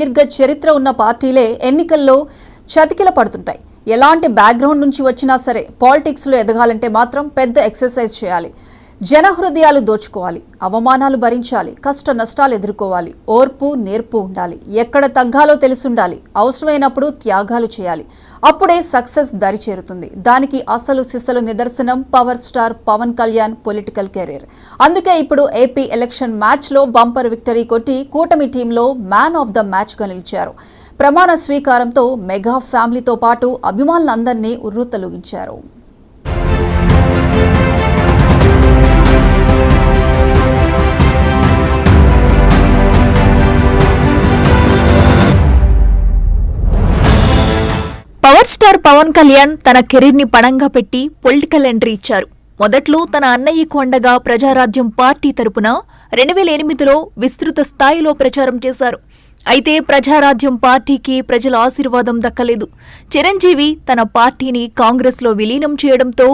దీర్ఘ చరిత్ర ఉన్న పార్టీలే ఎన్నికల్లో చతికిల పడుతుంటాయి. ఎలాంటి బ్యాక్గ్రౌండ్ నుంచి వచ్చినా సరే పాలిటిక్స్లో ఎదగాలంటే మాత్రం పెద్ద ఎక్సర్సైజ్ చేయాలి. జన హృదయాలు దోచుకోవాలి, అవమానాలు భరించాలి, కష్ట నష్టాలు ఎదుర్కోవాలి, ఓర్పు నేర్పు ఉండాలి, ఎక్కడ తగ్గాలో తెలుసుండాలి, అవసరమైనప్పుడు త్యాగాలు చేయాలి. అప్పుడే సక్సెస్ దరి చేరుతుంది. దానికి అసలు సిసలు నిదర్శనం power star Pawan Kalyan political career. అందుకే ఇప్పుడు ఏపీ ఎలక్షన్ మ్యాచ్లో బంపర్ విక్టరీ కొట్టి కూటమి టీంలో మ్యాన్ ఆఫ్ ద మ్యాచ్గా నిలిచారు. ప్రమాణ స్వీకారంతో మెగా ఫ్యామిలీతో పాటు అభిమానులందరినీ ఉర్రూతలూగించారు. పవర్ స్టార్ పవన్ కళ్యాణ్ తన కెరీర్ ని పణంగా పెట్టి పొలిటికల్ ఎంట్రీ ఇచ్చారు. మొదట్లో తన అన్నయ్యకు అండగా ప్రజారాజ్యం పార్టీ తరపున 2008లో విస్తృత స్థాయిలో ప్రచారం చేశారు. అయితే ప్రజారాజ్యం పార్టీకి ప్రజల ఆశీర్వాదం దక్కలేదు. చిరంజీవి తన పార్టీని కాంగ్రెస్లో విలీనం చేయడంతో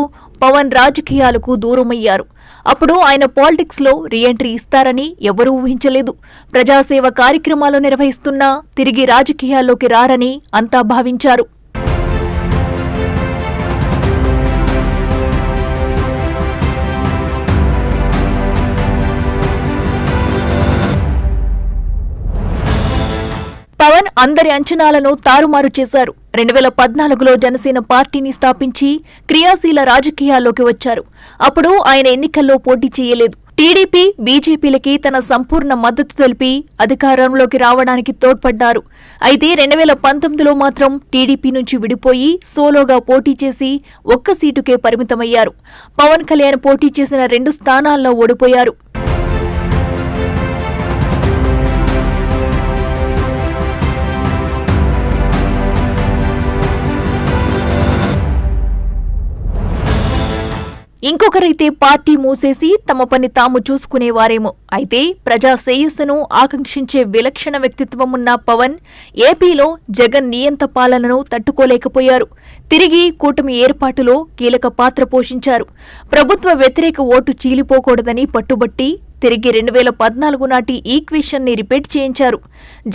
పవన్ రాజకీయాలకు దూరమయ్యారు. అప్పుడు ఆయన పాలిటిక్స్లో రీఎంట్రీ ఇస్తారని ఎవరూ ఊహించలేదు. ప్రజాసేవ కార్యక్రమాలు నిర్వహిస్తున్నా తిరిగి రాజకీయాల్లోకి రారని అంతా భావించారు. పవన్ అందరి అంచనాలను తారుమారు చేశారు. 2014లో జనసేన పార్టీని స్థాపించి క్రియాశీల రాజకీయాల్లోకి వచ్చారు. అప్పుడు ఆయన ఎన్నికల్లో పోటీ చేయలేదు. టీడీపీ, బీజేపీలకి తన సంపూర్ణ మద్దతు తెలిపి అధికారంలోకి రావడానికి తోడ్పడ్డారు. అయితే 2019లో మాత్రం టీడీపీ నుంచి విడిపోయి సోలోగా పోటీ చేసి ఒక్క సీటుకే పరిమితమయ్యారు. పవన్ కళ్యాణ్ పోటీ చేసిన 2 స్థానాల్లో ఓడిపోయారు. ఇంకొకరైతే పార్టీ మూసేసి తమ పని తాము చూసుకునేవారేమో. అయితే ప్రజా శ్రేయస్సును ఆకాంక్షించే విలక్షణ వ్యక్తిత్వం ఉన్న పవన్ ఏపీలో జగన్ నియంత పాలనను తట్టుకోలేకపోయారు. తిరిగి కూటమి ఏర్పాటులో కీలక పాత్ర పోషించారు. ప్రభుత్వ వ్యతిరేక ఓటు చీలిపోకూడదని పట్టుబట్టి తిరిగి 2014 నాటి ఈక్వేషన్ ని రిపీట్ చేయించారు.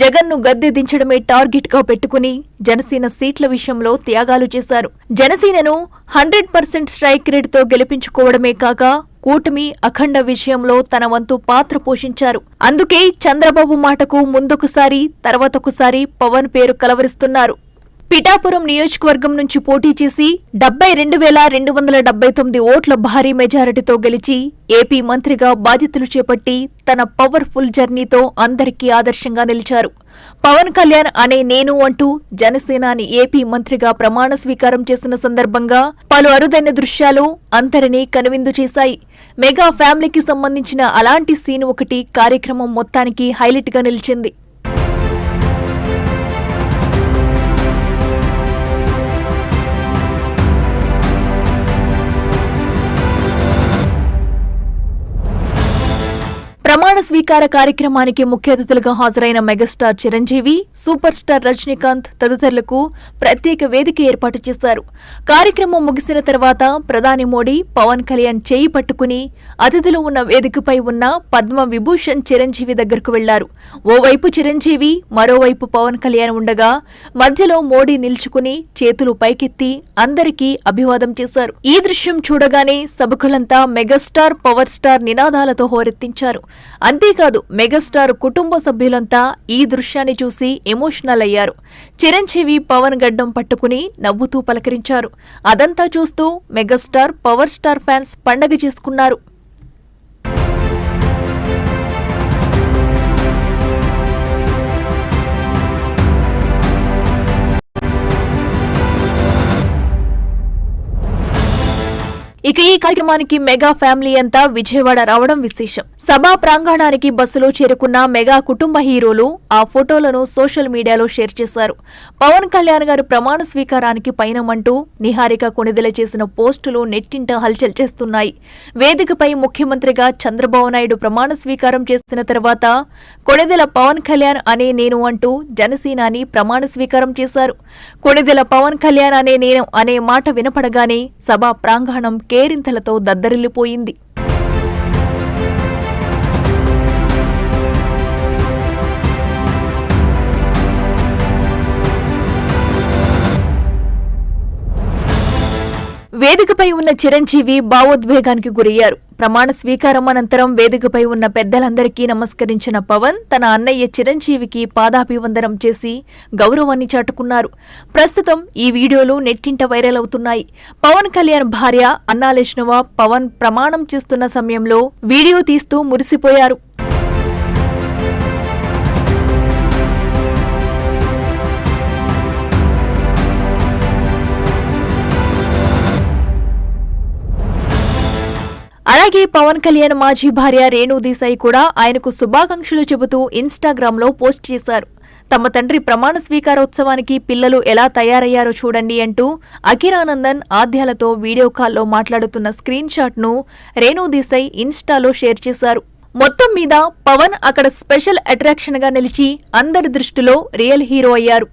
జగన్ను గద్దె దించడమే టార్గెట్ గా పెట్టుకుని జనసేన సీట్ల విషయంలో త్యాగాలు చేశారు. జనసేనను 100% స్ట్రైక్ రేట్ తో గెలిపించుకోవడమే కాక కూటమి అఖండ విషయంలో తన వంతు పాత్ర పోషించారు. అందుకే చంద్రబాబు మాటకు ముందొకసారి తర్వాతొకసారి పవన్ పేరు కలవరిస్తున్నారు. పిఠాపురం నియోజకవర్గం నుంచి పోటీ చేసి 72,279 ఓట్ల భారీ మెజారిటీతో గెలిచి ఏపీ మంత్రిగా బాధ్యతలు చేపట్టి తన పవర్ఫుల్ జర్నీతో అందరికీ ఆదర్శంగా నిలిచారు. పవన్ కళ్యాణ్ అనే నేను అంటూ జనసేనాని ఏపీ మంత్రిగా ప్రమాణ స్వీకారం చేసిన సందర్భంగా పలు అరుదైన దృశ్యాలు అందరినీ కనువిందు చేశాయి. మెగా ఫ్యామిలీకి సంబంధించిన అలాంటి సీన్ ఒకటి కార్యక్రమం మొత్తానికి హైలైట్ గా నిలిచింది. ప్రమాణ స్వీకార కార్యక్రమానికి ముఖ్య అతిథులుగా హాజరైన megastar Chiranjeevi, super star Rajinikanth తదితరులకు ప్రత్యేక వేదిక ఏర్పాటు చేశారు. కార్యక్రమం ముగిసిన తర్వాత ప్రధాని మోడీ పవన్ కళ్యాణ్ చేయి పట్టుకుని అతిథులు ఉన్న వేదికపై ఉన్న పద్మ విభూషణ్ చిరంజీవి దగ్గరకు వెళ్లారు. ఓవైపు చిరంజీవి, మరోవైపు పవన్ కళ్యాణ్ ఉండగా మధ్యలో మోడీ నిల్చుకుని చేతులు పైకెత్తి అందరికీ అభివాదం చేశారు. ఈ దృశ్యం చూడగానే సభకులంతా మెగాస్టార్ పవర్ స్టార్ నినాదాలతో హోరెత్తించారు. అంతేకాదు మెగాస్టార్ కుటుంబ సభ్యులంతా ఈ దృశ్యాన్ని చూసి ఎమోషనల్ అయ్యారు. చిరంజీవి పవన్ గడ్డం పట్టుకుని నవ్వుతూ పలకరించారు. అదంతా చూస్తూ మెగాస్టార్ పవర్ స్టార్ ఫ్యాన్స్ పండగ చేసుకున్నారు. ఇక ఈ కార్యక్రమానికి మెగా ఫ్యామిలీ అంతా విజయవాడ రావడం విశేషం. సభా ప్రాంగణానికి బస్సులో చేరుకున్న మెగా కుటుంబ హీరోలు ఆ ఫోటోలను సోషల్ మీడియాలో షేర్ చేశారు. పవన్ కళ్యాణ్ గారు ప్రమాణ స్వీకారానికి పయనమంటూ నిహారిక కొణిదెల చేసిన పోస్టులు నెట్టింట హల్చల్ చేస్తున్నాయి. వేదికపై ముఖ్యమంత్రిగా చంద్రబాబు నాయుడు ప్రమాణ స్వీకారం చేసిన తర్వాత కొణిదెల పవన్ కళ్యాణ్ అనే నేను అంటూ జనసేనాని ప్రమాణ స్వీకారం చేశారు. కొణిదెల పవన్ కళ్యాణ్ అనే నేను అనే మాట వినపడగానే సభా ప్రాంగణం కేరింతలతో దద్దరిల్లిపోయింది. వేదికపై ఉన్న చిరంజీవి భావోద్వేగానికి గురయ్యారు. ప్రమాణ స్వీకారం అనంతరం వేదికపై ఉన్న పెద్దలందరికీ నమస్కరించిన పవన్ తన అన్నయ్య చిరంజీవికి పాదాభివందనం చేసి గౌరవాన్ని చాటుకున్నారు. ప్రస్తుతం ఈ వీడియోలు నెట్టింట వైరల్ అవుతున్నాయి. పవన్ కళ్యాణ్ భార్య అన్నాలేష్నవ పవన్ ప్రమాణం చేస్తున్న సమయంలో వీడియో తీస్తూ మురిసిపోయారు. అలాగే పవన్ కళ్యాణ్ మాజీ భార్య రేణు దేశాయ్ కూడా ఆయనకు శుభాకాంక్షలు చెబుతూ ఇన్స్టాగ్రామ్లో పోస్ట్ చేశారు. తమ తండ్రి ప్రమాణ స్వీకారోత్సవానికి పిల్లలు ఎలా తయారయ్యారో చూడండి అంటూ అఖిరానందన్ ఆద్యాలతో వీడియో కాల్లో మాట్లాడుతున్న స్క్రీన్ షాట్ను రేణు దేశాయ్ ఇన్స్టాలో షేర్ చేశారు. మొత్తం మీద పవన్ అక్కడ స్పెషల్ అట్రాక్షన్గా నిలిచి అందరి దృష్టిలో రియల్ హీరో అయ్యారు.